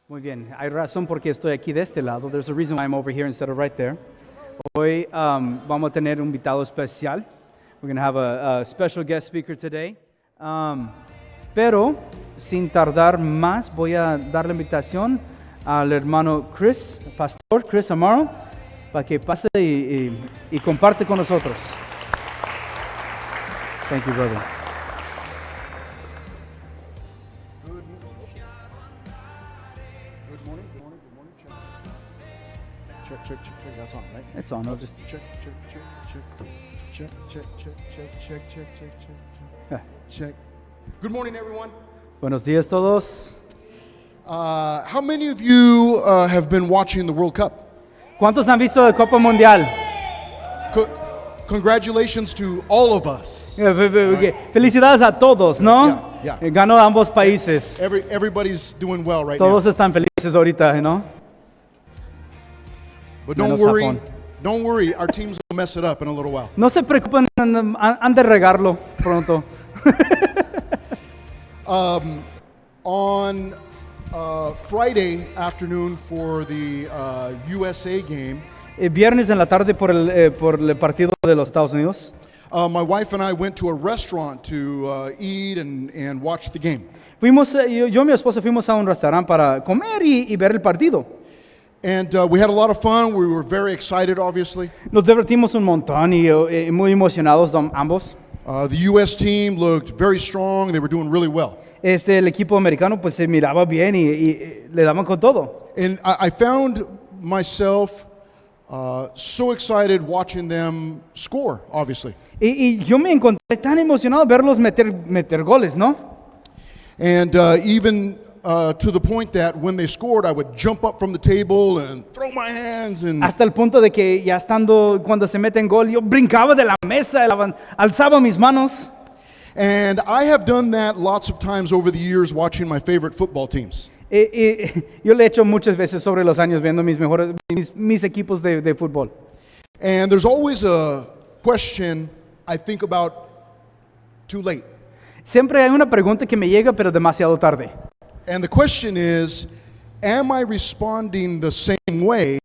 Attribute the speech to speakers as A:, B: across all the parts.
A: Muy bien, hay razón por qué estoy aquí de este lado. There's a reason why I'm over here instead of right there. Hoy vamos a tener un invitado especial. We're going to have a special guest speaker today. Pero sin tardar más, voy a dar la invitación al hermano Chris, pastor Chris Amaro, para que pase y comparte con nosotros. Thank you, brother.
B: Check. That's on, right?
A: It's on. I'll just
B: Check.
A: Yeah.
B: Check. Good morning, everyone.
A: Buenos días todos.
B: How many of you have been watching the World Cup?
A: ¿Cuántos han visto la Copa Mundial?
B: Congratulations to all of us.
A: Felicidades a todos, ¿no?
B: Yeah.
A: Ganó ambos países.
B: Everybody's doing well right
A: Todos
B: now.
A: están felices ahorita, ¿no?
B: But don't
A: Menos
B: worry.
A: Japón.
B: Don't worry. Our teams will mess it up in a little while.
A: No se preocupen, han de regarlo pronto.
B: On Friday afternoon for the USA game,
A: Viernes en la tarde por el partido de los Estados Unidos,
B: my wife and I went to a restaurant to eat and watch the game.
A: fuimos, yo y mi esposa fuimos a un restaurante para comer y ver el partido.
B: And we had a lot of fun. We were very excited, obviously.
A: Nos divertimos un montón y muy emocionados ambos.
B: The U.S. team looked very strong. They were doing really well.
A: El equipo americano pues se miraba bien y le daban con todo.
B: And I found myself so excited watching them score, obviously.
A: Y yo me encontré tan emocionado verlos meter goles, ¿no?
B: And even to the point that when they scored, I would jump up from the table and throw my hands. And
A: Hasta el punto de que ya cuando se mete en gol, yo brincaba de la mesa, alzaba mis manos.
B: And I have done that lots of times over the years watching my favorite football teams.
A: Yo lo he hecho muchas veces sobre los años viendo mis equipos de fútbol.
B: And there's always a question I think about too late.
A: Siempre hay una pregunta que me llega, pero demasiado tarde.
B: And the question is, am I responding the same way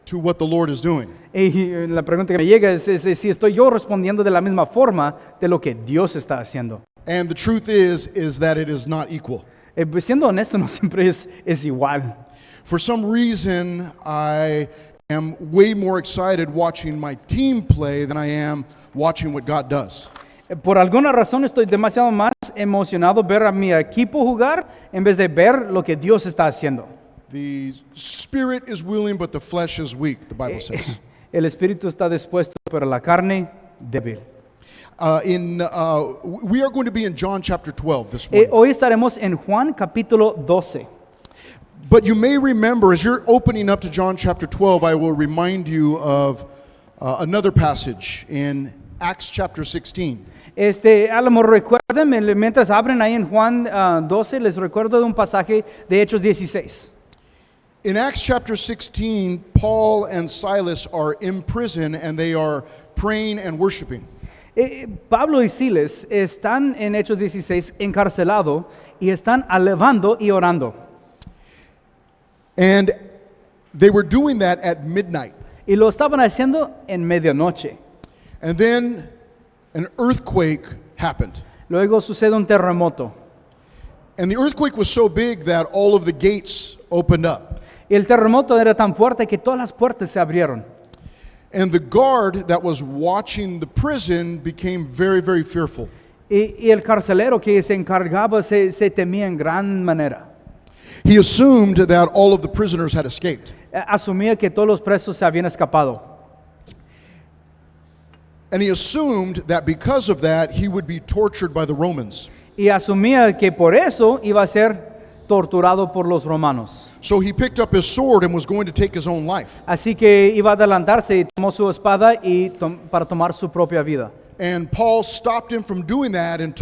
B: to what the Lord is doing?
A: Y la pregunta que me llega es si estoy yo respondiendo de la misma forma de lo que Dios está haciendo.
B: And the truth is that it is not equal.
A: Pues siendo honesto, no siempre es igual.
B: For some reason, I am way more excited watching my team play than I am watching what God does.
A: Por alguna razón estoy demasiado más emocionado ver a mi equipo jugar en vez de ver lo que Dios está haciendo.
B: The spirit is willing, but the flesh is weak, the Bible says.
A: El espíritu está dispuesto, pero la carne débil.
B: We are going to be in John chapter 12 this morning.
A: Hoy estaremos en Juan capítulo 12.
B: But you may remember, as you're opening up to John chapter 12, I will remind you of another passage in Acts chapter 16.
A: A lo mejor recuerden, mientras abren ahí en Juan 12, les recuerdo de un pasaje de Hechos 16.
B: In Acts chapter 16, Paul and Silas are in prison and they are praying and worshiping.
A: Pablo y Silas están en Hechos 16 encarcelados y están alabando y orando.
B: And they were doing that at midnight.
A: Y lo estaban haciendo en medianoche.
B: And then an earthquake happened.
A: Luego sucede un terremoto.
B: And the earthquake was so big that all of the gates opened up.
A: Y el terremoto era tan fuerte que todas las puertas se abrieron.
B: And the guard that was watching the prison became very, very fearful.
A: Y el carcelero que se encargaba se temía en gran manera.
B: He assumed that all of the prisoners had escaped.
A: Asumía que todos los presos se habían escapado.
B: And he assumed that because of that, he would be tortured by the Romans.
A: Y asumía que por eso iba a ser torturado por los romanos.
B: So he picked up his sword and was going to take his own life.
A: Así que iba a adelantarse y tomó su espada para tomar su propia vida.
B: And Paul stopped him from doing that and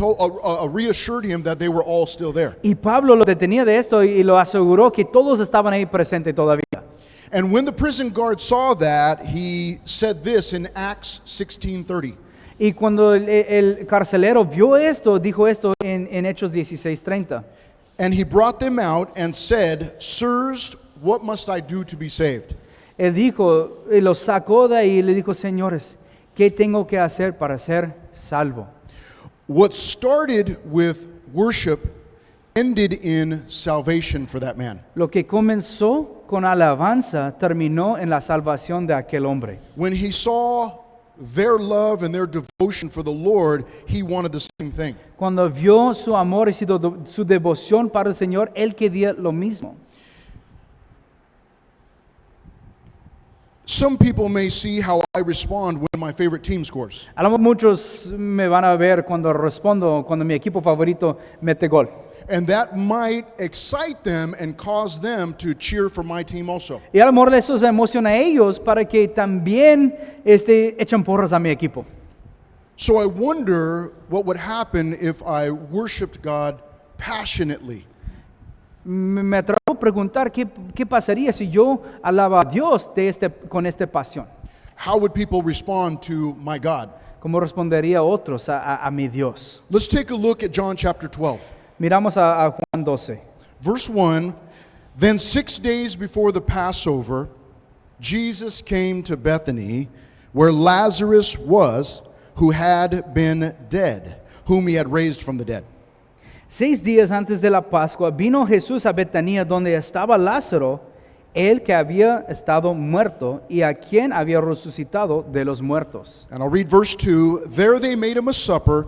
B: reassured him that they were all still there.
A: Y Pablo lo detenía de esto y lo aseguró que todos estaban ahí presentes todavía.
B: And when the prison guard saw that, he said this in Acts 16:30.
A: Y cuando el carcelero vio esto, dijo esto en Hechos 16:30.
B: And he brought them out and said, Sirs, what must I do to be saved?
A: Él dijo, y los sacó de ahí y le dijo, señores, ¿qué tengo que hacer para ser salvo?
B: What started with worship ended in salvation for that man.
A: Lo que comenzó con alabanza terminó en la salvación de aquel hombre.
B: When he saw their love and their devotion for the Lord, he wanted the same thing.
A: Cuando vio su amor y su devoción para el Señor, él quería lo mismo.
B: Some people may see how I respond when my favorite team scores.
A: A lo mejor muchos me van a ver cuando respondo, cuando mi equipo favorito mete gol.
B: And that might excite them and cause them to cheer for my team also.
A: Y a lo mejor eso les emociona a ellos para que también echen porras a mi equipo.
B: So I wonder what would happen if I worshiped God passionately.
A: Me atrevo a preguntar qué pasaría si yo alaba a Dios con esta pasión.
B: How would people respond to my God?
A: ¿Cómo respondería otros a mi Dios?
B: Let's take a look at John chapter 12.
A: Miramos a Juan 12.
B: Verse 1, Then 6 days before the Passover, Jesus came to Bethany, where Lazarus was, who had been dead, whom he had raised from the dead.
A: 6 días antes de la Pascua vino Jesús a Betania, donde estaba Lázaro, el que había estado muerto y a quien había resucitado de los muertos.
B: And I'll read verse 2. There they made him a supper,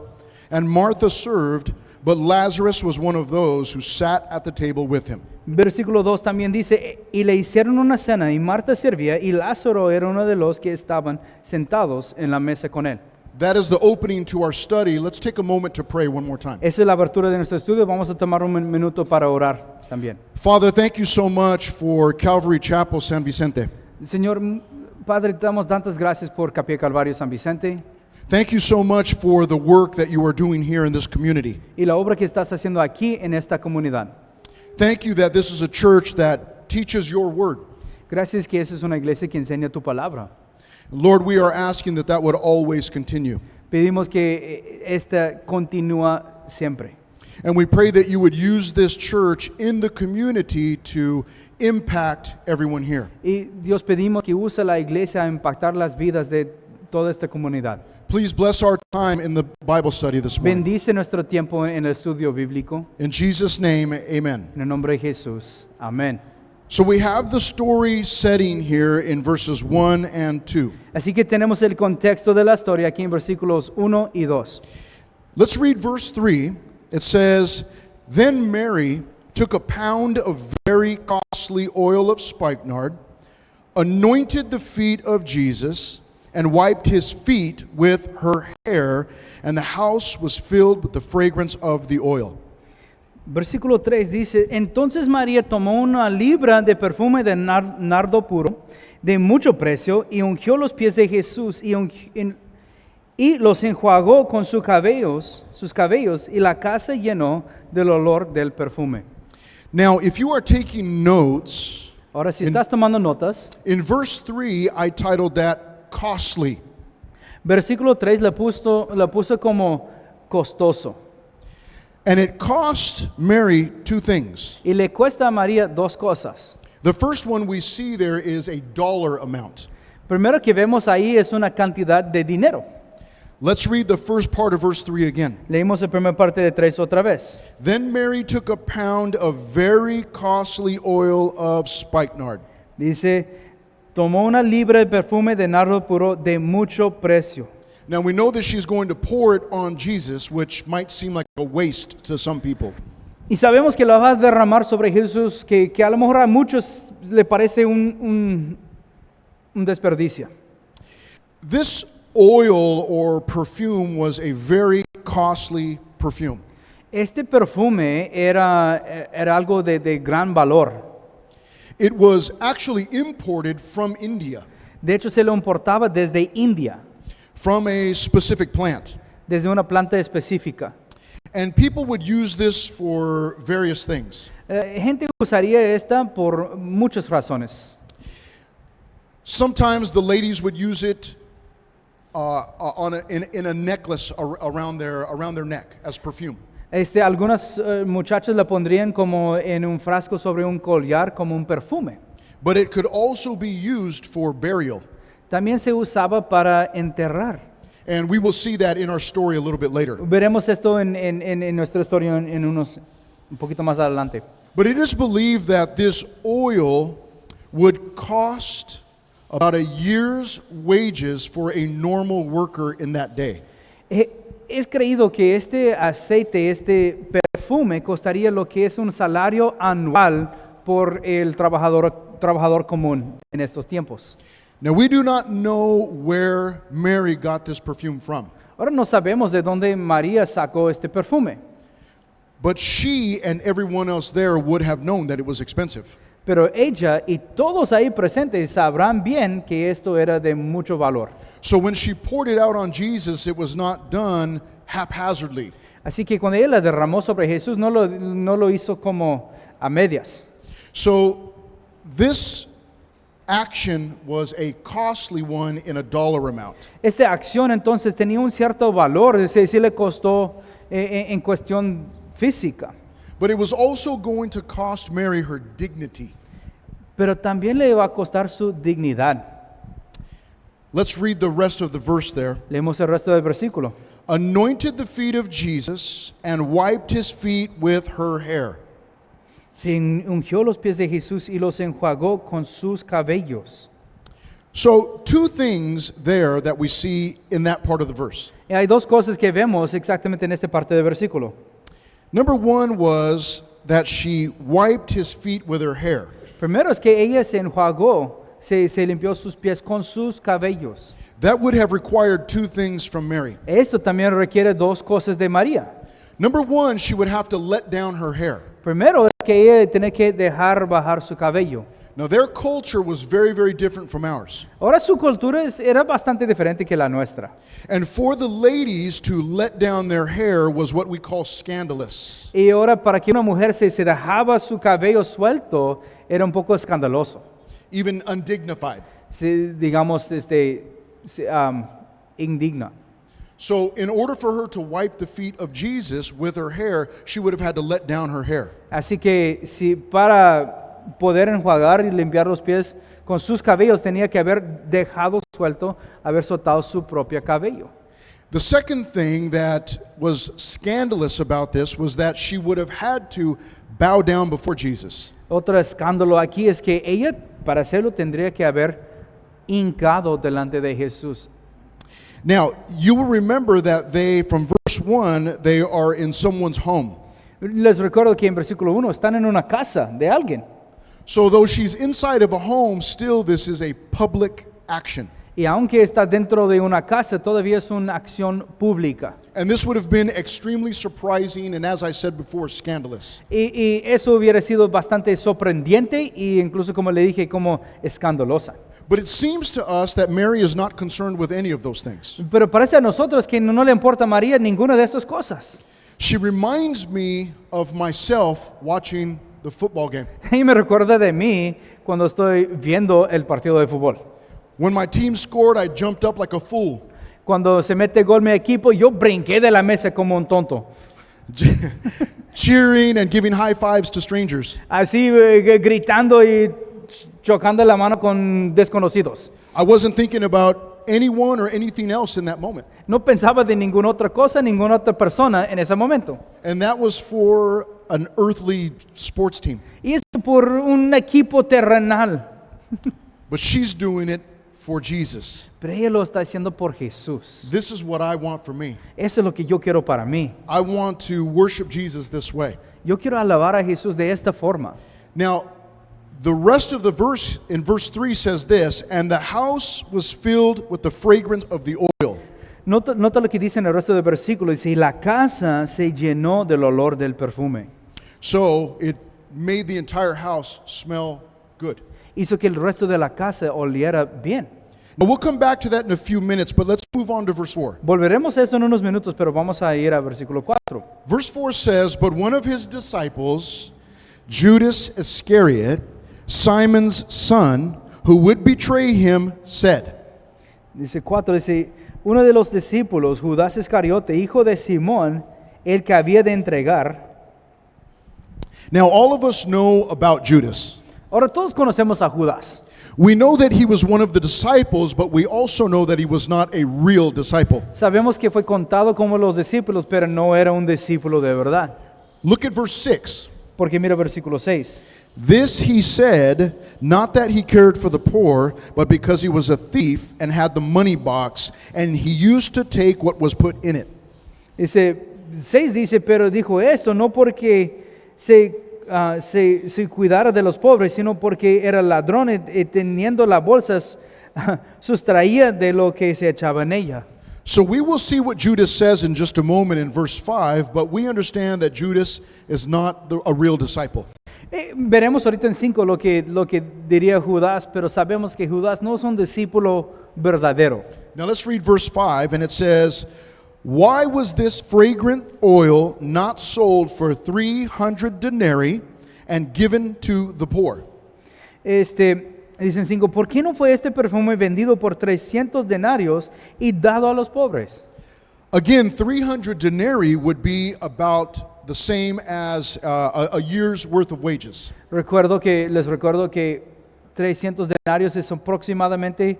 B: and Martha served, but Lazarus was one of those who sat at the table with him.
A: Versículo 2 también dice, y le hicieron una cena, y Marta servía, y Lázaro era uno de los que estaban sentados en la mesa con él.
B: That is the opening to our study. Let's take a moment to pray one more time.
A: Esa es la abertura de nuestro estudio. Vamos a tomar un minuto para orar también.
B: Father, thank you so much for Calvary Chapel San Vicente.
A: Señor, Padre, te damos tantas gracias por Capilla Calvario San Vicente
B: Thank you so much for the work that you are doing here in this community.
A: y la obra que estás haciendo aquí en esta comunidad.
B: Thank you that this is a church that teaches your word.
A: Gracias que esa es una iglesia que enseña tu palabra.
B: Lord, we are asking that would always continue.
A: Pedimos que esta continúa siempre.
B: And we pray that you would use this church in the community to impact everyone here.
A: Y Dios, pedimos que use la iglesia a impactar las vidas de toda esta comunidad.
B: Please bless our time in the Bible study this morning.
A: Bendice nuestro tiempo en el estudio bíblico.
B: In Jesus' name, amen.
A: En el nombre de Jesús. Amén.
B: So we have the story setting here in verses 1 and 2.
A: Así que tenemos el contexto de la historia aquí en versículos 1 y 2.
B: Let's read verse 3. It says, Then Mary took a pound of very costly oil of spikenard, anointed the feet of Jesus, and wiped his feet with her hair, and the house was filled with the fragrance of the oil.
A: Versículo 3 dice, entonces María tomó una libra de perfume de nardo puro, de mucho precio, y ungió los pies de Jesús, y los enjuagó con sus cabellos, y la casa llenó del olor del perfume.
B: Now, if you are taking notes,
A: Ahora, si estás tomando notas,
B: in verse 3, I titled that costly.
A: versículo 3 le puso como costoso.
B: And it cost Mary two things.
A: Y le cuesta a María dos cosas.
B: The first one we see there is a dollar amount.
A: Primero que vemos ahí es una cantidad de dinero.
B: Let's read the first part of verse 3 again.
A: Leímos la primera parte de 3 otra vez.
B: Then Mary took a pound of very costly oil of spikenard.
A: Dice, tomó una libra de perfume de nardo puro de mucho precio.
B: Now we know that she's going to pour it on Jesus, which might seem like a waste to some people.
A: Y sabemos que la va a derramar sobre Jesús, que a lo mejor a muchos le parece un desperdicio.
B: This oil or perfume was a very costly perfume.
A: Este perfume era algo de gran valor.
B: It was actually imported from India,
A: De hecho, se lo importaba desde India,
B: from a specific plant.
A: desde una planta específica.
B: And people would use this for various things.
A: Gente usaría esta por muchas razones.
B: Sometimes the ladies would use it in a necklace around their neck as perfume.
A: Algunas muchachas la pondrían como en un frasco sobre un collar como un perfume.
B: but it could also be used for burial.
A: También se usaba para enterrar.
B: And we will see that in our story a little bit later.
A: Veremos esto en nuestra historia un poquito más adelante.
B: But it is believed that this oil would cost about a year's wages for a normal worker in that day.
A: Es creído que este aceite, este perfume, costaría lo que es un salario anual por el trabajador común en estos tiempos.
B: Now, we do not know where Mary got this perfume from,
A: Ahora no sabemos de dónde María sacó este perfume,
B: but she and everyone else there would have known that it was expensive.
A: pero ella y todos ahí presentes sabrán bien que esto era de mucho valor.
B: So when she poured it out on Jesus, it was not done haphazardly.
A: Así que cuando ella la derramó sobre Jesús, no lo hizo como a medias.
B: So this action was a costly one in a dollar amount.
A: Esta acción entonces tenía un cierto valor, es decir, le costó en cuestión física,
B: But it was also going to cost Mary her dignity.
A: pero también le iba a costar su dignidad.
B: Let's read the rest of the verse there.
A: Leemos el resto del versículo.
B: Anointed the feet of Jesus and wiped his feet with her hair.
A: Se ungió los pies de Jesús y los enjuagó con sus cabellos.
B: So, two things there that we see in that part of the verse.
A: Y hay dos cosas que vemos exactamente en esta parte del versículo.
B: Number one was that she wiped his feet with her hair.
A: Primero es que ella se enjuagó, se limpió sus pies con sus cabellos.
B: That would have required two things from Mary.
A: Esto también requiere dos cosas de María.
B: Number one, she would have to let down her hair.
A: Primero es que ella tiene que dejar bajar su cabello.
B: Now, their culture was very, very different from ours.
A: Ahora su cultura era bastante diferente que la nuestra.
B: And for the ladies to let down their hair was what we call scandalous.
A: Y ahora para que una mujer se dejaba su cabello suelto era un poco escandaloso.
B: Even undignified.
A: Digamos, indigna.
B: So, in order for her to wipe the feet of Jesus with her hair, she would have had to let down her hair.
A: Así que si para poder enjuagar y limpiar los pies con sus cabellos tenía que haber dejado suelto, haber soltado su propio cabello.
B: The second thing that was scandalous about this was that she would have had to bow down before Jesus.
A: Otro escándalo aquí es que ella para hacerlo tendría que haber hincado delante de Jesús.
B: Now, you will remember that from verse 1, they are in someone's home.
A: Les recuerdo que en versículo 1 están en una casa de alguien.
B: So, though she's inside of a home, still this is a public action.
A: Y aunque está dentro de una casa, todavía es una acción pública.
B: And this would have been extremely surprising and, as I said before, scandalous.
A: Y eso hubiera sido bastante sorprendente e incluso, como le dije, como escandalosa.
B: But it seems to us that Mary is not concerned with any of those things.
A: Pero parece a nosotros que no le importa a María ninguna de estas cosas.
B: She reminds me of myself watching the football game.
A: Y me recuerda de mí cuando estoy viendo el partido de fútbol.
B: When my team scored, I jumped up like a fool.
A: Cuando se mete gol mi equipo, yo brinqué de la mesa como un tonto.
B: Cheering and giving high fives to strangers.
A: Así gritando y chocando la mano con desconocidos.
B: I wasn't thinking about anyone or anything else in that moment.
A: No pensaba de ninguna otra cosa, ninguna otra persona en ese momento.
B: And that was for an earthly sports team.
A: Y es por un equipo terrenal.
B: But she's doing it for Jesus.
A: Pero ella lo está haciendo por Jesús.
B: This is what I want for me.
A: Eso es lo que yo quiero para mí.
B: I want to worship Jesus this way.
A: Yo quiero alabar a Jesús de esta forma.
B: Now, the rest of the verse in verse 3 says this, and the house was filled with the fragrance of the oil.
A: Nota lo que dice en el resto del versículo. Dice, y la casa se llenó del olor del perfume.
B: So it made the entire house smell good.
A: Hizo que el resto de la casa oliera bien.
B: Now, we'll come back to that in a few minutes, but let's move on to verse 4.
A: Volveremos a eso en unos minutos, pero vamos a ir a versículo 4.
B: Verse 4 says, but one of his disciples, Judas Iscariot, Simon's son, who would betray him, said.
A: Dice 4, dice, uno de los discípulos, Judas Iscariote, hijo de Simón, el que había de entregar.
B: Now, all of us know about Judas.
A: Ahora todos conocemos a Judas.
B: We know that he was one of the disciples, but we also know that he was not a real disciple.
A: Sabemos que fue contado como los discípulos, pero no era un discípulo de verdad.
B: Look at verse 6.
A: Porque mira versículo 6.
B: This he said, not that he cared for the poor, but because he was a thief and had the money box, and he used to take what was put in it.
A: Dice, 6 dice, pero dijo esto no porque se cuidara de los pobres, sino porque era ladrón y teniendo las bolsas sustraía de lo que se echaba en ella.
B: So we will see what Judas says in just a moment in verse 5, but we understand that Judas is not a real disciple.
A: Veremos ahorita en 5 lo que diría Judas, pero sabemos que Judas no es un discípulo verdadero.
B: Now let's read verse 5, and it says, why was this fragrant oil not sold for 300 denarii and given to the poor?
A: Dicen 5, ¿por qué no fue este perfume vendido por 300 denarios y dado a los pobres?
B: Again, 300 denarii would be about the same as a year's worth of wages.
A: Les recuerdo que 300 denarios es aproximadamente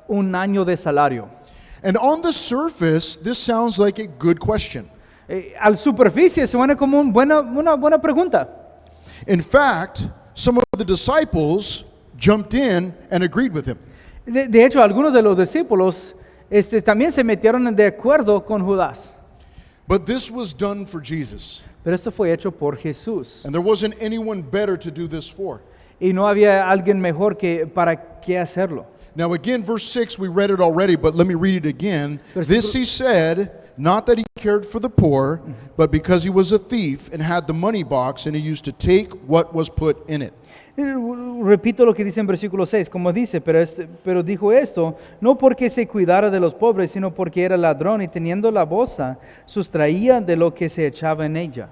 A: un año de salario.
B: And on the surface, this sounds like a good question.
A: Al superficie suena como una buena pregunta.
B: In fact, some of the disciples jumped in and agreed with him.
A: De hecho, algunos de los discípulos también se metieron de acuerdo con Judas.
B: But this was done for Jesus.
A: Pero esto fue hecho por Jesús.
B: And there wasn't anyone better to do this for.
A: Y no había alguien mejor para qué hacerlo.
B: Now again, verse 6, we read it already, but let me read it again. This he said, not that he cared for the poor, but because he was a thief and had the money box, and he used to take what was put in it.
A: Repito lo que dice en versículo 6, como dice, pero dijo esto, no porque se cuidara de los pobres, sino porque era ladrón y teniendo la bolsa, sustraía de lo que se echaba en ella.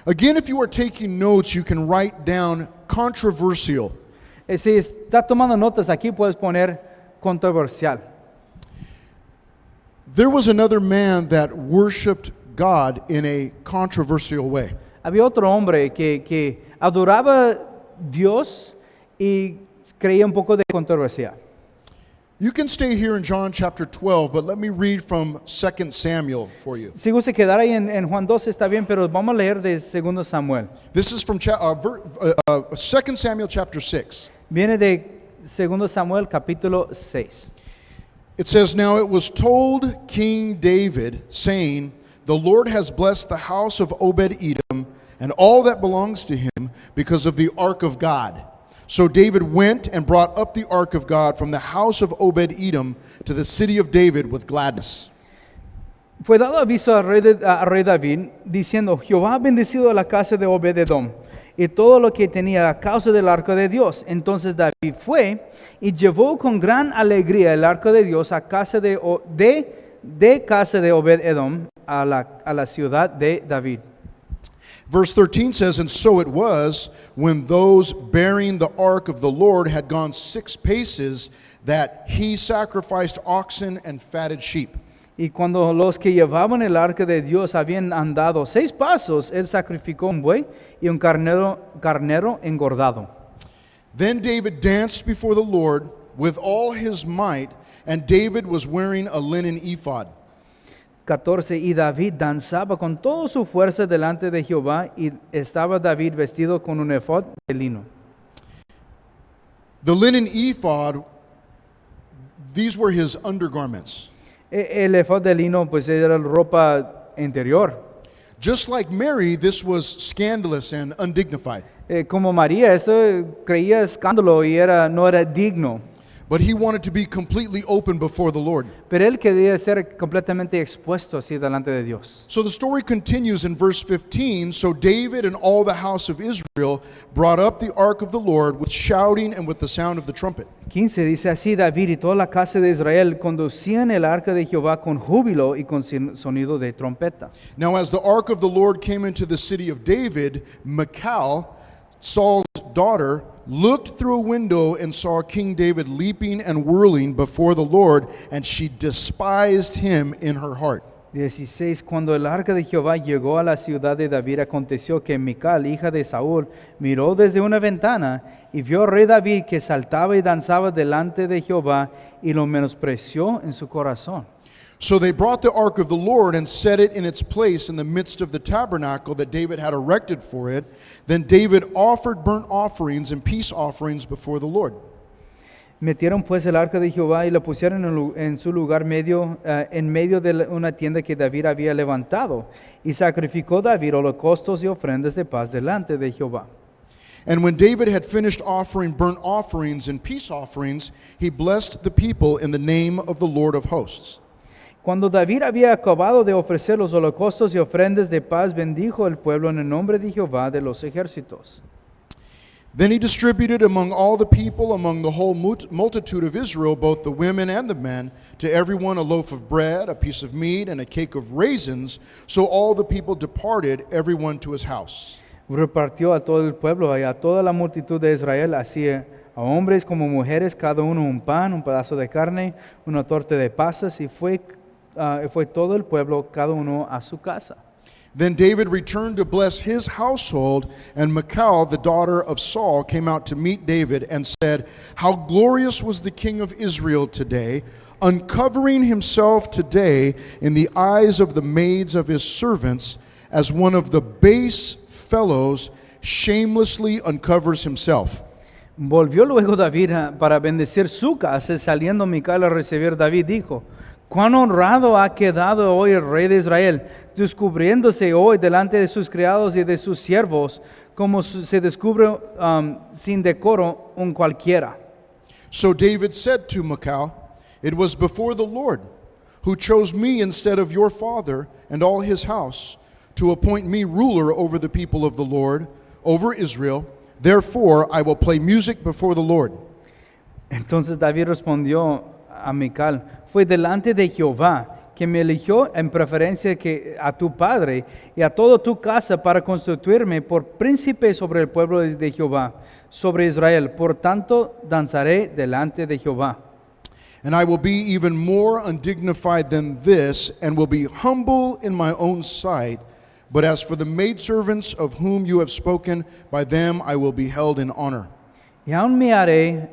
B: Again, if you are taking notes, you can write down controversial.
A: Si está tomando notas aquí, puedes poner controversial.
B: There was another man that worshiped God in a controversial way.
A: Había otro hombre que adoraba Dios y creía un poco de controversia.
B: You can stay here in John chapter 12, but let me read from 2 Samuel for you.
A: Si gusta quedar ahí en Juan 12 está bien, pero vamos a leer de 2 Samuel.
B: This is from 2 Samuel chapter 6.
A: Viene de 2 Samuel capítulo 6.
B: It says, now it was told King David, saying, the Lord has blessed the house of Obed-Edom and all that belongs to him because of the ark of God. So David went and brought up the ark of God from the house of Obed-Edom to the city of David with gladness.
A: Fue dado aviso al rey David, diciendo, Jehová ha bendecido la casa de Obed-Edom y todo lo que tenía a causa del arca de Dios. Entonces David fue y llevó con gran alegría el arca de Dios a casa de casa de Obed-Edom a la ciudad de David.
B: Verse 13 says, and so it was, when those bearing the ark of the Lord had gone 6 paces, that he sacrificed oxen and fatted sheep.
A: Y cuando los que llevaban el arca de Dios habían andado 6 pasos, él sacrificó un buey y un carnero engordado.
B: Then David danced before the Lord with all his might, and David was wearing a linen ephod.
A: 14. Y David danzaba con toda su fuerza delante de Jehová, y estaba David vestido con un efod de lino.
B: The linen ephod, these were his undergarments.
A: El efod de lino pues era ropa interior.
B: Just like Mary, this was scandalous and undignified.
A: Como María, eso creía escándalo y no era digno.
B: But he wanted to be completely open before the Lord.
A: Pero él quería ser completamente expuesto así delante de Dios.
B: So the story continues in verse 15. So David and all the house of Israel brought up the ark of the Lord with shouting and with the sound of the trumpet.
A: 15 dice así, David y toda la casa de Israel conducían el arca de Jehová con júbilo y con sonido de trompeta.
B: Now as the ark of the Lord came into the city of David, Michal, Saul's daughter, looked through a window and saw King David leaping and whirling before the Lord, and she despised him in her heart.
A: 16. Cuando el arca de Jehová llegó a la ciudad de David, aconteció que Mical, hija de Saúl, miró desde una ventana y vio al rey David que saltaba y danzaba delante de Jehová y lo menospreció en su corazón.
B: So they brought the ark of the Lord and set it in its place in the midst of the tabernacle that David had erected for it. Then David offered burnt offerings and peace offerings before the Lord.
A: Metieron pues el arca de Jehová y la pusieron en su lugar en medio de una tienda que David había levantado. Y sacrificó David holocaustos y ofrendas de paz delante de Jehová.
B: And when David had finished offering burnt offerings and peace offerings, he blessed the people in the name of the Lord of hosts.
A: Cuando David había acabado de ofrecer los holocaustos y ofrendas de paz, bendijo el pueblo en el nombre de Jehová de los ejércitos.
B: Then he distributed among all the people, among the whole multitude of Israel, both the women and the men, to everyone a loaf of bread, a piece of meat, and a cake of raisins. So all the people departed, everyone to his house.
A: Repartió a todo el pueblo y a toda la multitud de Israel, así a hombres como mujeres, cada uno un pan, un pedazo de carne, una torta de pasas, y fue todo el pueblo, cada uno a su casa.
B: Then David returned to bless his household, and Michal, the daughter of Saul, came out to meet David and said, "How glorious was the king of Israel today, uncovering himself today in the eyes of the maids of his servants, as one of the base fellows shamelessly uncovers himself."
A: Volvió luego David para bendecir su casa, saliendo Mical a recibir David, dijo: Cuán honrado ha quedado hoy el rey de Israel, descubriéndose hoy delante de sus criados y de sus siervos, como se descubre sin decoro un cualquiera.
B: So David said to Michal, "It was before the Lord, who chose me instead of your father and all his house, to appoint me ruler over the people of the Lord, over Israel. Therefore I will play music before the Lord."
A: Entonces David respondió a Mical: Fue delante de Jehová que me eligió en preferencia que a tu padre y a toda tu casa para constituirme por príncipe sobre el pueblo de Jehová, sobre Israel. Por tanto, danzaré delante de Jehová.
B: "And I will be even more undignified than this, and will be humble in my own sight. But as for the maidservants of whom you have spoken, by them I will be held in honor."
A: Y aún me haré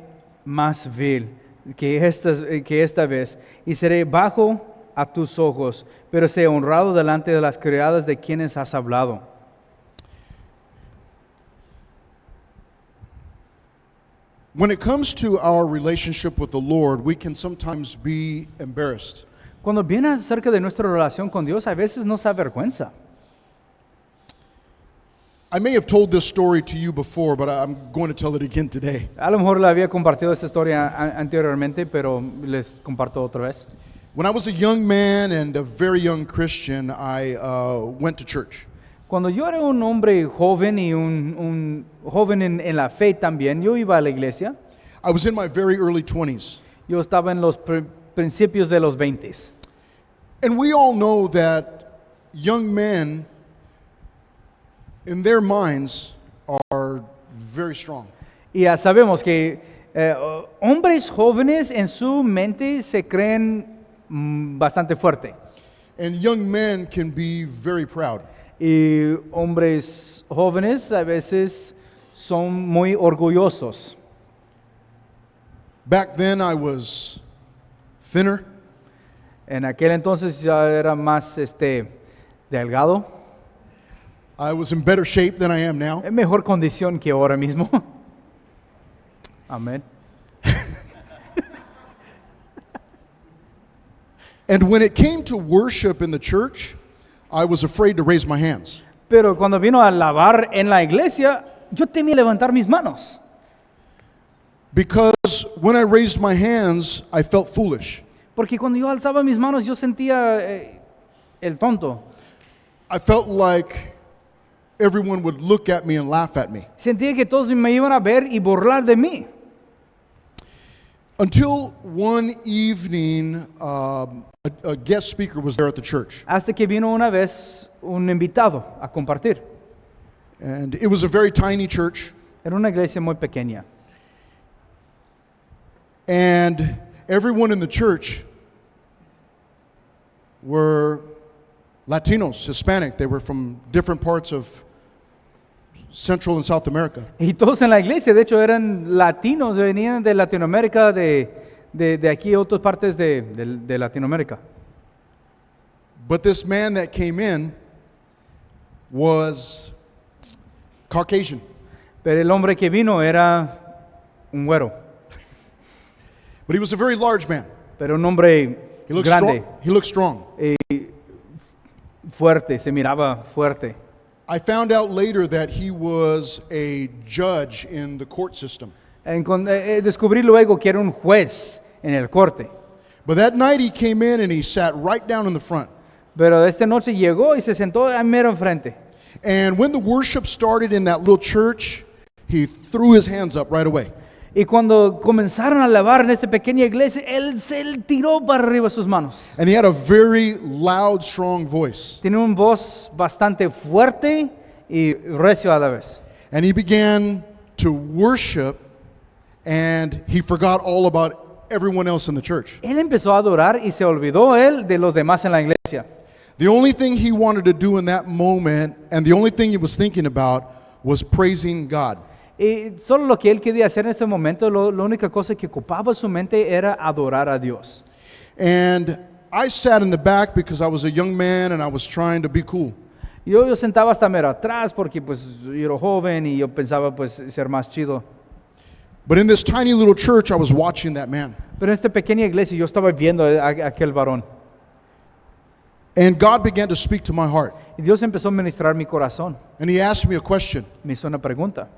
A: más vil que esta vez, y seré bajo a tus ojos, pero seré honrado delante de las criadas de quienes has hablado.
B: When it comes to our relationship with the Lord, we can sometimes be embarrassed.
A: Cuando viene acerca de nuestra relación con Dios, a veces nos avergüenza.
B: I may have told this story to you before, but I'm going to tell it again today.
A: A lo mejor le había compartido esta historia anteriormente, pero les comparto otra vez.
B: When I was a young man and a very young Christian, I went to church.
A: Cuando yo era un hombre joven y un joven en la fe también, yo iba a la iglesia.
B: I was in my very early 20s.
A: Yo estaba en los principios de los 20s.
B: And we all know that young men, in their minds, are very strong.
A: Y ya sabemos que hombres jóvenes en su mente se creen bastante fuerte.
B: And young men can be very proud.
A: Y hombres jóvenes a veces son muy orgullosos.
B: Back then I was thinner.
A: En aquel entonces ya era más delgado,
B: I was in better shape than I am now.
A: en mejor condición que ahora mismo. Amén.
B: And when it came to worship in the church, I was afraid to raise my hands.
A: Pero cuando vino a alabar en la iglesia, yo temía levantar mis manos.
B: Because when I raised my hands, I felt foolish.
A: Porque cuando yo alzaba mis manos, yo sentía el tonto.
B: I felt like everyone would look at me and laugh at me.
A: Sentía que todos me iban a ver y burlar de mí.
B: Until one evening, a guest speaker was there at the church.
A: Hasta que vino una vez un invitado a compartir.
B: And it was a very tiny church.
A: Era una iglesia muy pequeña.
B: And everyone in the church were Latinos, Hispanic. They were from different parts of Central and South America.
A: Y todos en la iglesia, de hecho, eran latinos, venían de Latinoamérica, de aquí a otras partes de Latinoamérica.
B: But this man that came in was Caucasian.
A: Pero el hombre que vino era un güero,
B: But he was a very large man.
A: pero un hombre
B: He looked
A: grande,
B: strong. He looked strong.
A: fuerte, se miraba fuerte.
B: I found out later that he was a judge in the court system.
A: Descubrí luego que era un juez en el corte.
B: But that night he came in and he sat right down in the front.
A: Pero esta noche llegó y se sentó a mero enfrente.
B: And when the worship started in that little church, he threw his hands up right away.
A: Y cuando comenzaron a alabar en esta pequeña iglesia, él se tiró para arriba sus manos.
B: And he had a very loud, strong voice.
A: Tiene una voz bastante fuerte y recio a la vez.
B: And he began to worship, and he forgot all about everyone else in the church.
A: Él empezó a adorar y se olvidó él de los demás en la iglesia.
B: The only thing he wanted to do in that moment, and the only thing he was thinking about, was praising God.
A: Y solo lo que él quería hacer en ese momento, la única cosa que ocupaba su mente era adorar a Dios.
B: And I sat in the back because I was a young man and I was trying to be cool.
A: Yo sentaba hasta mero atrás porque pues yo era joven y yo pensaba pues ser más chido.
B: But in this tiny little church, I was watching that man.
A: Pero en esta pequeña iglesia yo estaba viendo a aquel varón.
B: And God began to speak to my heart.
A: Y Dios empezó a ministrar mi corazón.
B: And he asked me a question.
A: Me hizo una pregunta.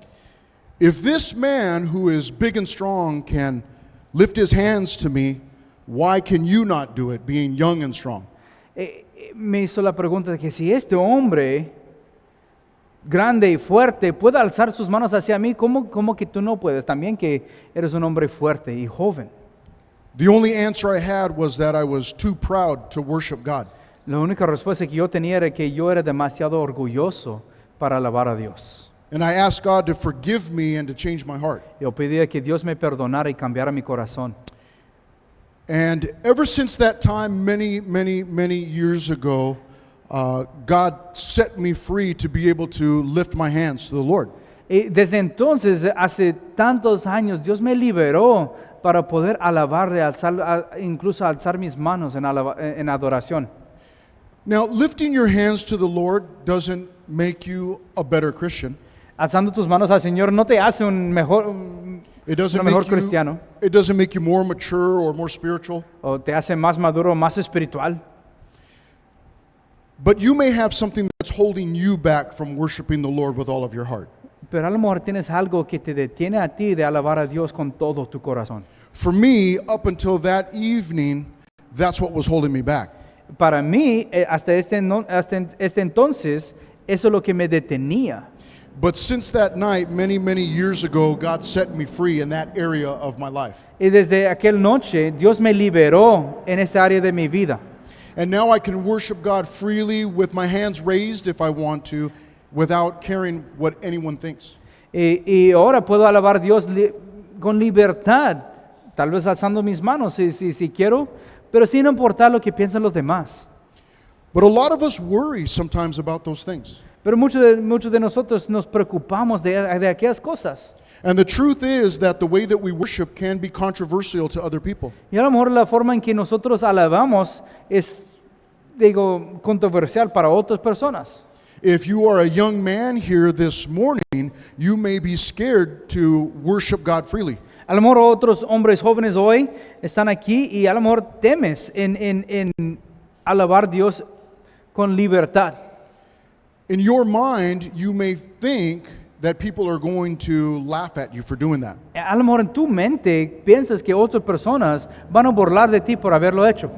B: If this man who is big and strong can lift his hands to me, why can you not do it, being young and strong?
A: Me hizo la pregunta de que si este hombre grande y fuerte puede alzar sus manos hacia mí, ¿cómo que tú no puedes? También que eres un hombre fuerte y joven.
B: The only answer I had was that I was too proud to worship God.
A: La única respuesta que yo tenía era que yo era demasiado orgulloso para alabar a Dios.
B: And I asked God to forgive me and to change my heart.
A: Yo pedía que Dios me perdonara y cambiara mi corazón.
B: And ever since that time, many years ago, God set me free to be able to lift my hands to the Lord.
A: Y desde entonces, hace tantos años, Dios me liberó para poder alabarle, incluso alzar mis manos en adoración.
B: Now, lifting your hands to the Lord doesn't make you a better Christian.
A: Alzando tus manos al Señor no te hace un mejor cristiano,
B: It doesn't make you more mature or more spiritual.
A: o te hace más maduro, más espiritual.
B: But you may have something that's holding you back from worshiping the Lord with all of your heart.
A: Pero a lo mejor tienes algo que te detiene a ti de alabar a Dios con todo tu corazón.
B: For me, up until that evening, that's what was holding me back.
A: Para mí, hasta este entonces, eso es lo que me detenía.
B: But since that night, many years ago, God set me free in that area of my life.
A: Y desde aquel noche, Dios me liberó en esa área de mi vida.
B: And now I can worship God freely with my hands raised if I want to, without caring what anyone thinks.
A: Y ahora puedo alabar a Dios con libertad, tal vez alzando mis manos si quiero, pero sin importar lo que piensan los demás.
B: But a lot of us worry sometimes about those things.
A: Pero muchos de nosotros nos preocupamos de aquellas cosas.
B: And the truth is that the way that we worship can be controversial to other people.
A: Y a lo mejor la forma en que nosotros alabamos es, controversial para otras personas.
B: If you are a young man here this morning, you may be scared to worship God freely.
A: A lo mejor otros hombres jóvenes hoy están aquí y a lo mejor temes en alabar a Dios con libertad.
B: In your mind, you may think that people are going to laugh at you for doing that.
A: A lo mejor en tu mente piensas que otras personas van a burlar de ti por haberlo hecho.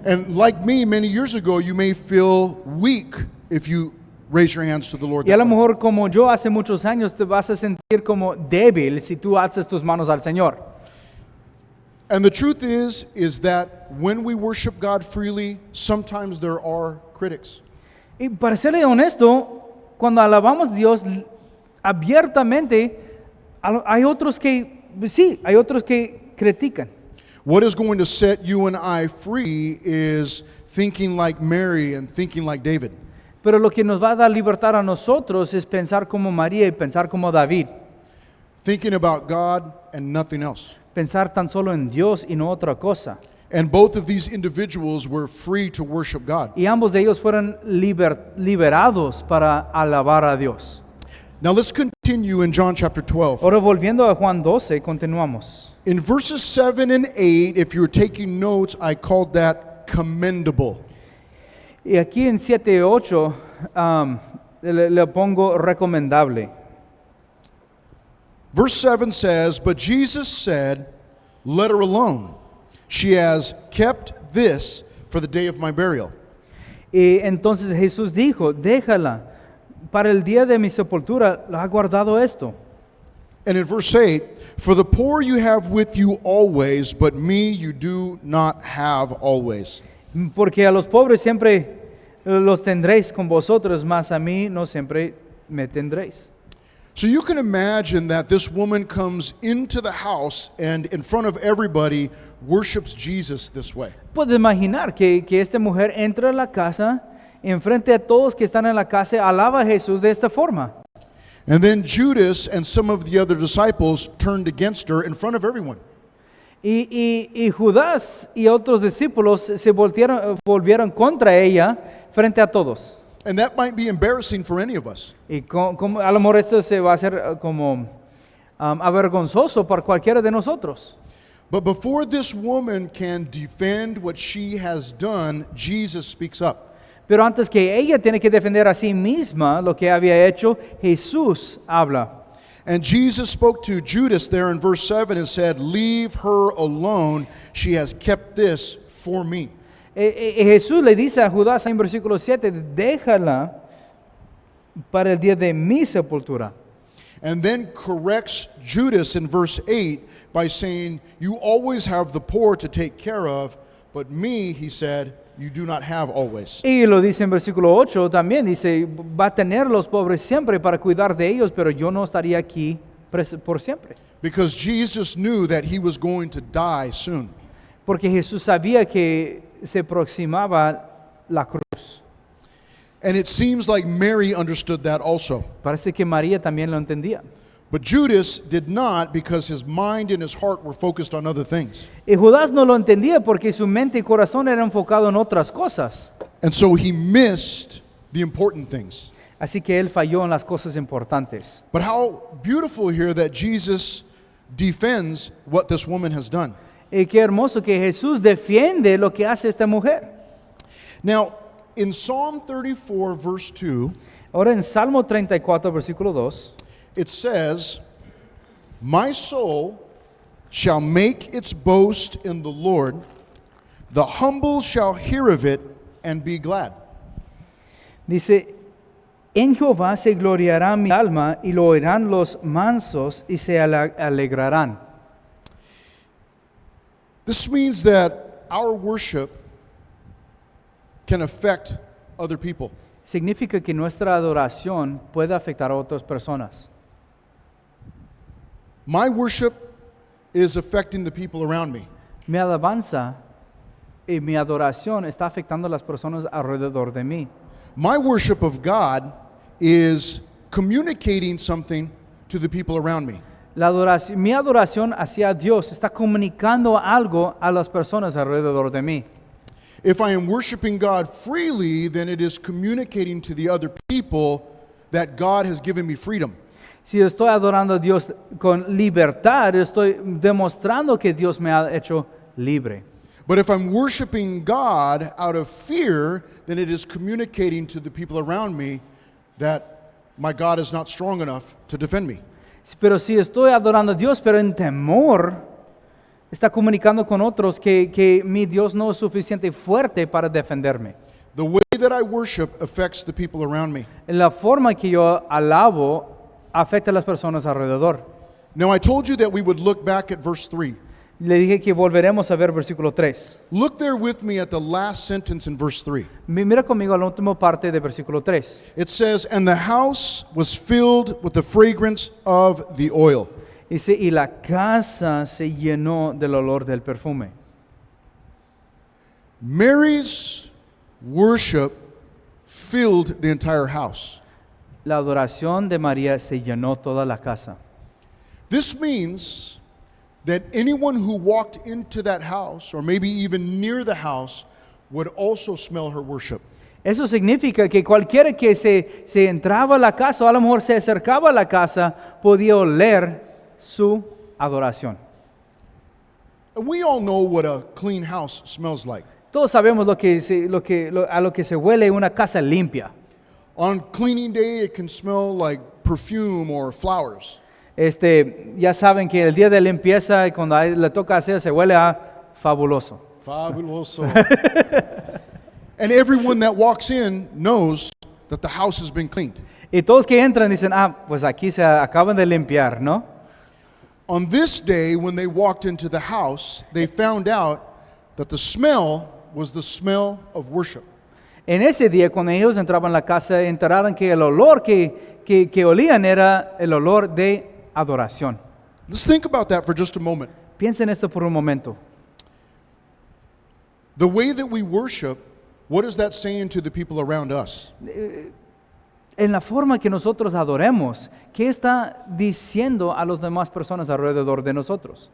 B: And like me, many years ago, you may feel weak if you raise your hands to the Lord.
A: Y a
B: that
A: lo
B: way.
A: mejor como yo hace muchos años te vas a sentir como débil si tú alzas tus manos al Señor.
B: And the truth is that when we worship God freely, sometimes there are critics.
A: Y para serle honesto, cuando alabamos a Dios abiertamente, hay otros que, hay otros que critican.
B: What is going to set you and I free is thinking like Mary and thinking like David.
A: Pero lo que nos va a dar libertad a nosotros es pensar como María y pensar como David.
B: Thinking about God and nothing else.
A: Pensar tan solo en Dios y no otra cosa.
B: And both of these individuals were free to worship God.
A: Y ambos de ellos fueron liberados para alabar a Dios.
B: Now let's continue in John chapter 12.
A: Ahora volviendo a Juan 12, continuamos.
B: In verses 7 and 8, if you're taking notes, I called that commendable.
A: Y aquí en 7 y 8 le pongo recomendable.
B: Verse 7 says, "But Jesus said, 'Let her alone. She has kept this for the day of my burial.'"
A: Y entonces Jesús dijo, déjala, para el día de mi sepultura ha guardado esto.
B: And in verse 8, "For the poor you have with you always, but me you do not have always."
A: Porque a los pobres siempre los tendréis con vosotros, mas a mí no siempre me tendréis.
B: So you can imagine that this woman comes into the house and in front of everybody worships Jesus this way.
A: Puedes imaginar que esta mujer entra a la casa, enfrente a todos que están en la casa, alaba a Jesús de esta forma.
B: And then Judas and some of the other disciples turned against her in front of everyone.
A: Y Judas y otros discípulos se volvieron contra ella frente a todos.
B: And that might be embarrassing for any of us.
A: Y a lo mejor esto se va a hacer como avergonzoso para cualquiera de nosotros.
B: But before this woman can defend what she has done, Jesus speaks up.
A: Pero antes que ella tiene que defender a sí misma lo que había hecho, Jesús habla.
B: And Jesus spoke to Judas there in verse 7 and said, "Leave her alone. She has kept this for me."
A: Jesús le dice a Judas en versículo 7, déjala para el día de mi sepultura.
B: And then corrects Judas in verse 8 by saying, "You always have the poor to take care of, but me," he said, "you do not have always."
A: Y lo dice en versículo 8 también, dice, va a tener los pobres siempre para cuidar de ellos, pero yo no estaría aquí por siempre.
B: Because Jesus knew that he was going to die soon.
A: Porque Jesús sabía que se aproximaba la cruz.
B: And it seems like Mary understood that also.
A: Parece que María también lo entendía.
B: But Judas did not, because his mind and his heart were focused on other things.
A: Y Judas no lo entendía porque su mente y corazón eran enfocados en otras cosas.
B: And so he missed the important things.
A: Así que él falló en las cosas importantes.
B: But how beautiful here that Jesus defends what this woman has done.
A: Y qué hermoso que Jesús defiende lo que hace esta mujer.
B: Now, in Psalm 34, verse 2,
A: Ahora en Salmo 34, versículo 2,
B: it says, "My soul shall make its boast in the Lord. The humble shall hear of it and be glad."
A: dice, en Jehová se gloriará mi alma y lo oirán los mansos y se alegrarán.
B: This means that our worship can affect other people.
A: Significa que nuestra adoración puede afectar a otras personas.
B: My worship is affecting the people around me.
A: Mi alabanza y mi adoración está afectando a las personas alrededor de mí.
B: My worship of God is communicating something to the people around me.
A: Mi adoración hacia Dios está comunicando algo a las personas alrededor de mí.
B: If I am worshiping God freely, then it is communicating to the other people that God has given me freedom.
A: Si estoy adorando a Dios con libertad, estoy demostrando que Dios me ha hecho libre.
B: But if I'm worshiping God out of fear, then it is communicating to the people around me that my God is not strong enough to defend me.
A: Pero si estoy adorando a Dios, pero en temor, está comunicando con otros que mi Dios no es suficiente fuerte para defenderme.
B: The way that I worship affects the people around me.
A: La forma que yo alabo afecta a las personas alrededor.
B: Now, I told you that we would look back at verse 3.
A: Le dije que volveremos a ver versículo 3.
B: Look there with me at the last sentence in verse 3.
A: Mira conmigo la última parte de versículo 3.
B: It says, "And the house was filled with the fragrance of the oil."
A: Dice, y la casa se llenó del olor del perfume.
B: Mary's worship filled the entire house.
A: La adoración de María se llenó toda la casa.
B: This means that anyone who walked into that house, or maybe even near the house, would also smell her worship.
A: Eso significa que cualquiera que se entraba a la casa o a lo mejor se acercaba a la casa podía oler su adoración.
B: And we all know what a clean house smells like.
A: Todos sabemos a lo que se huele una casa limpia.
B: On cleaning day, it can smell like perfume or flowers.
A: Ya saben que el día de limpieza, cuando le toca hacer, se huele a fabuloso.
B: Fabuloso. And everyone that walks in knows that the house has been cleaned.
A: Y todos que entran dicen, pues aquí se acaban de limpiar, ¿no?
B: On this day, when they walked into the house, they found out that the smell was the smell of worship.
A: En ese día, cuando ellos entraban a la casa, enteraron que el olor que olían era el olor de adoración.
B: Let's think about that for just a moment.
A: Piensen esto por un momento.
B: The way that we worship, what is that saying to the people around us?
A: En la forma que nosotros adoremos, ¿qué está diciendo a las demás personas alrededor de nosotros?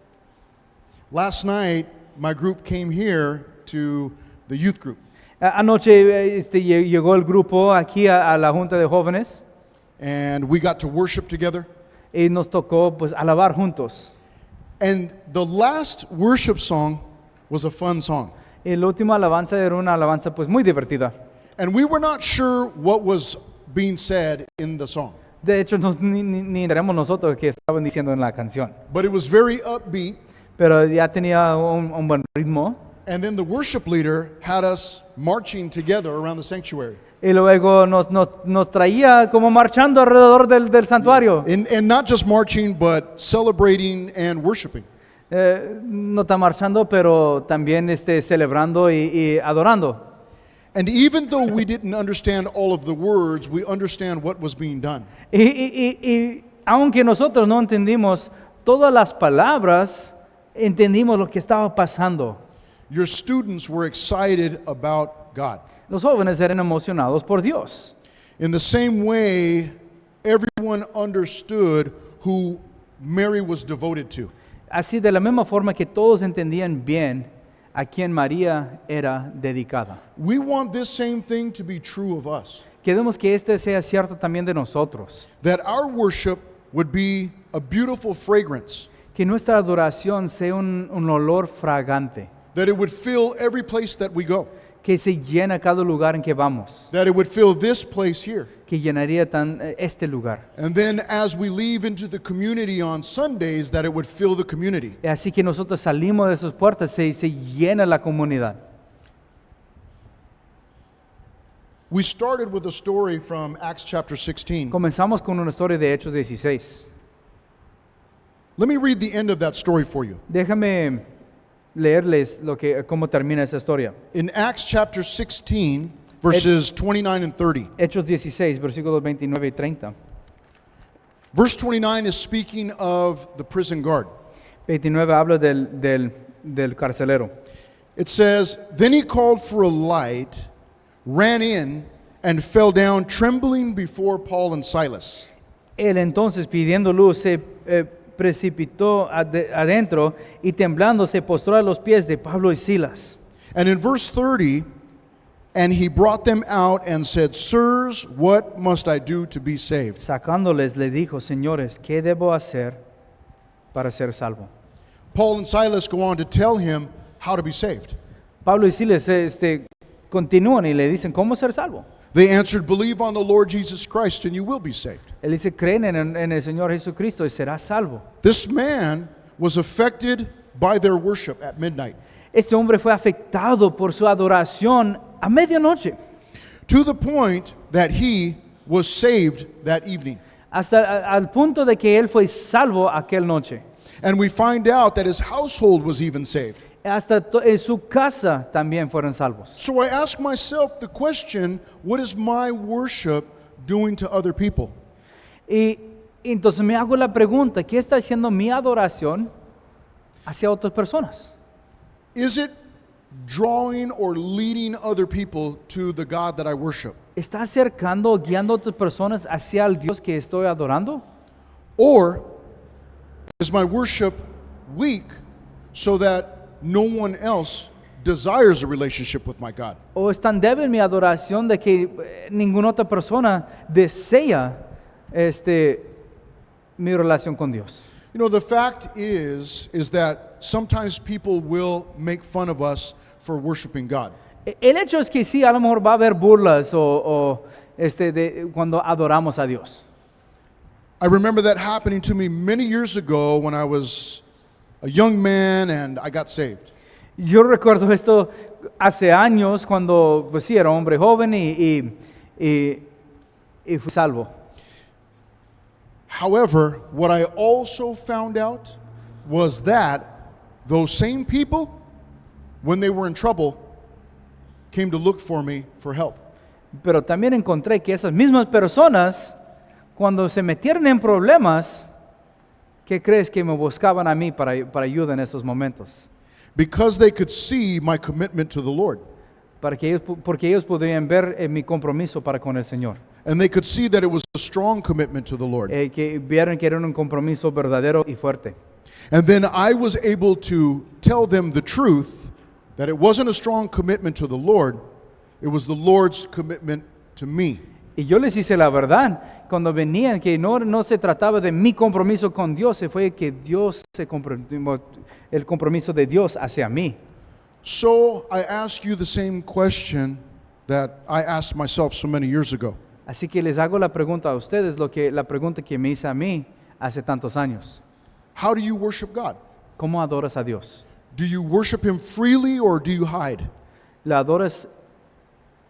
B: Last night, my group came here to the youth group.
A: Anoche llegó el grupo aquí a la junta de jóvenes
B: And we got to worship together.
A: y nos tocó pues alabar juntos.
B: And the last worship song was a fun song.
A: Y la última alabanza era una alabanza pues muy divertida.
B: And we were not sure what was being said in the song.
A: De hecho, ni enteramos nosotros qué estaban diciendo en la canción.
B: But it was very upbeat.
A: Pero ya tenía un buen ritmo.
B: And then the worship leader had us marching together around the sanctuary.
A: Y luego nos traía como marchando alrededor del santuario.
B: And not just marching, but celebrating and worshiping.
A: No está marchando, pero también celebrando y adorando.
B: And even though we didn't understand all of the words, we understand what was being done.
A: Y aunque nosotros no entendimos todas las palabras, entendimos lo que estaba pasando.
B: Your students were excited about God.
A: Los jóvenes eran emocionados por Dios.
B: In the same way, everyone understood who Mary was devoted to.
A: Así de la misma forma que todos entendían bien a quien María era dedicada.
B: We want this same thing to be true of us.
A: Queremos que sea cierto también de nosotros.
B: That our worship would be a beautiful fragrance.
A: Que nuestra adoración sea un olor fragante.
B: That it would fill every place that we go.
A: Que se llena cada lugar en que vamos.
B: That it would fill this place here.
A: Que llenaría este lugar.
B: And then as we leave into the community on Sundays, that it would fill the community.
A: Así que nosotros salimos de sus puertas, se llena la comunidad.
B: We started with a story from Acts chapter 16.
A: Comenzamos con una historia de Hechos 16.
B: Let me read the end of that story for you.
A: Déjame leerles cómo termina esa historia.
B: In Acts chapter 16, verses 29 and 30.
A: Hechos 16, versículos 29 y 30.
B: Verse 29 is speaking of the prison guard.
A: 29 habla del carcelero.
B: It says, Then he called for a light, ran in, and fell down trembling before Paul and Silas.
A: Él entonces, pidiendo luz, se precipitó adentro y temblando se postró a los pies de Pablo y Silas.
B: And in verse 30, and he brought them out and said, Sirs, what must I do to be saved?
A: Sacándoles le dijo, señores, ¿qué debo hacer para ser salvo?
B: Paul and Silas go on to tell him how to be saved.
A: Pablo y Silas continúan y le dicen, ¿cómo ser salvo?
B: They answered, Believe on the Lord Jesus Christ and you will be saved.
A: Él dice, creen en el Señor Jesucristo y serás salvo.
B: This man was affected by their worship at midnight,
A: Este hombre fue afectado por su adoración a medianoche,
B: to the point that he was saved that evening.
A: hasta al punto de que él fue salvo aquel noche.
B: And we find out that his household was even saved.
A: Hasta en su casa también fueron salvos.
B: So I ask myself the question, what is my worship doing to other people?
A: Y entonces me hago la pregunta, ¿qué está haciendo mi adoración hacia otras personas?
B: Is it drawing or leading other people to the God that I worship?
A: ¿Está acercando, guiando a otras personas hacia el Dios que estoy adorando?
B: Or is my worship weak so that no one else desires a relationship with my God?
A: ¿O es tan débil mi adoración de que ninguna otra persona desea mi relación con Dios?
B: You know, the fact is that sometimes people will make fun of us for worshiping God.
A: El hecho es que sí, a lo mejor va a haber burlas cuando adoramos a Dios.
B: I remember that happening to me many years ago when I was a young man and I got saved.
A: Yo recuerdo esto hace años cuando, pues sí, era hombre joven y fui salvo.
B: However, what I also found out was that those same people, when they were in trouble, came to look for me for help.
A: Pero también encontré que esas mismas personas, cuando se metieron en problemas, ¿qué crees que me buscaban a mí para ayuda en esos momentos?
B: Because they could see my commitment to the Lord.
A: Porque ellos podrían ver mi compromiso para con el Señor.
B: And they could see that it was a strong commitment to the Lord.
A: Que vieron que era un compromiso verdadero y fuerte.
B: And then I was able to tell them the truth that it wasn't a strong commitment to the Lord, it was the Lord's commitment to me.
A: Y yo les hice la verdad cuando venían que no se trataba de mi compromiso con Dios, fue que Dios el compromiso de Dios hacia mí.
B: So I ask you the same question that I asked myself so many years ago.
A: Así que les hago la pregunta a ustedes, la pregunta que me hice a mí hace tantos años.
B: How do you worship God?
A: ¿Cómo adoras a Dios?
B: Do you worship Him freely or do you hide?
A: ¿La adoras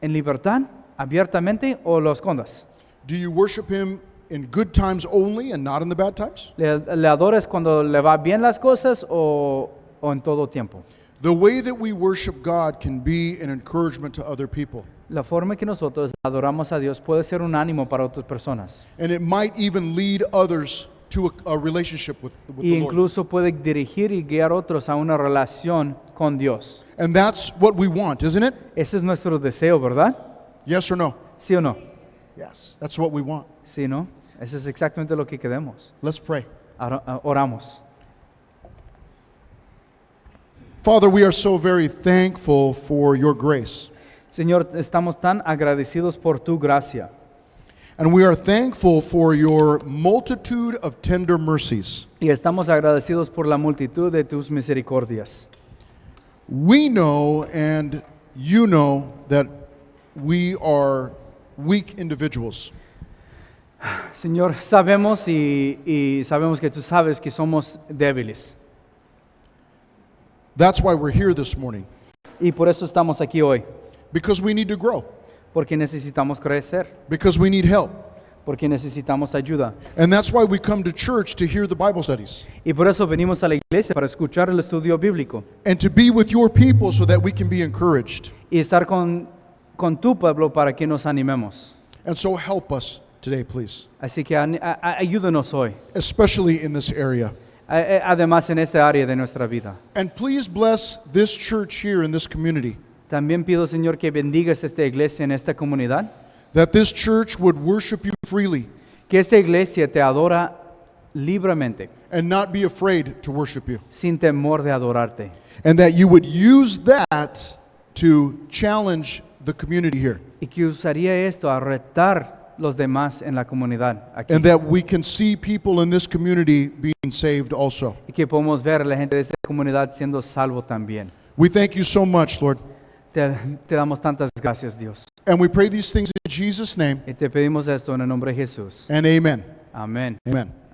A: en libertad, abiertamente o lo escondas?
B: Do you worship Him in good times only and not in the bad times?
A: ¿Le adoras cuando le va bien las cosas o en todo tiempo?
B: The way that we worship God can be an encouragement to other people.
A: La forma que nosotros adoramos a Dios puede ser un ánimo para otras personas.
B: And it might even lead others to a relationship with
A: Y
B: the Lord.
A: incluso puede dirigir y guiar otros a una relación con Dios.
B: And that's what we want, isn't it?
A: Ese es nuestro deseo, ¿verdad?
B: Yes or no?
A: ¿Sí o no?
B: Yes, that's what we want.
A: Sí, ¿no? Eso es exactamente lo que queremos.
B: Let's pray.
A: Oramos.
B: Father, we are so very thankful for your grace.
A: Señor, estamos tan agradecidos por tu gracia.
B: And we are thankful for your multitude of tender mercies.
A: Y estamos agradecidos por la multitud de tus misericordias.
B: We know and you know that we are weak individuals.
A: Señor, sabemos y sabemos que tú sabes que somos débiles.
B: That's why we're here this morning,
A: Y por eso estamos aquí hoy.
B: because we need to grow,
A: Porque necesitamos crecer.
B: because we need help.
A: Porque necesitamos ayuda.
B: And that's why we come to church to hear the Bible studies
A: Y por eso venimos a la iglesia para escuchar el estudio bíblico.
B: and to be with your people so that we can be encouraged.
A: Y estar con tu pueblo para que nos animemos.
B: And so help us today, please,
A: Así que ayúdanos hoy.
B: especially in this area.
A: Además en esta área de nuestra vida.
B: And please bless this church here in this community,
A: También pido, Señor, que bendigas esta iglesia en esta comunidad.
B: that this church would worship you freely
A: Que esta iglesia te adora libremente,
B: and not be afraid to worship you.
A: sin temor de adorarte.
B: And that you would use that to challenge the community here.
A: Y que usaría esto a retar los demás en la comunidad aquí.
B: And that we can see people in this community being saved also.
A: Y que podemos ver a la gente de esta comunidad siendo salvo también.
B: We thank you so much, Lord.
A: Te damos tantas gracias, Dios.
B: And we pray these things in Jesus' name.
A: Y te pedimos esto en el nombre de Jesús.
B: And amen.
A: Amén.
B: Amen.